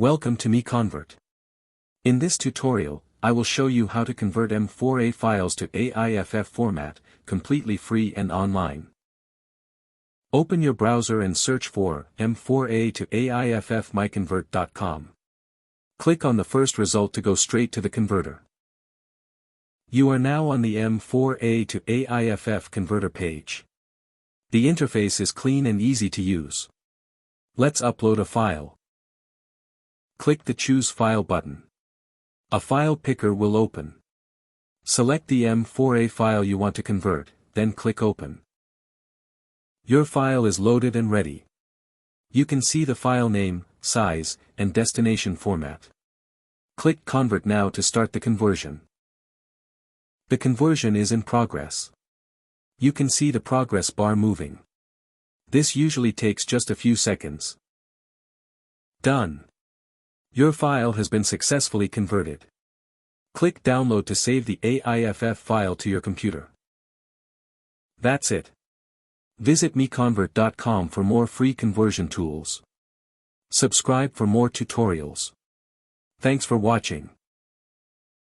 Welcome to MiConvert. In this tutorial, I will show you how to convert M4A files to AIFF format, completely free and online. Open your browser and search for M4A to AIFF MiConvert.com. Click on the first result to go straight to the converter. You are now on the M4A to AIFF converter page. The interface is clean and easy to use. Let's upload a file. Click the Choose File button. A file picker will open. Select the M4A file you want to convert, then click Open. Your file is loaded and ready. You can see the file name, size, and destination format. Click Convert now to start the conversion. The conversion is in progress. You can see the progress bar moving. This usually takes just a few seconds. Done. Your file has been successfully converted. Click Download to save the AIFF file to your computer. That's it. Visit MiConvert.com for more free conversion tools. Subscribe for more tutorials. Thanks for watching.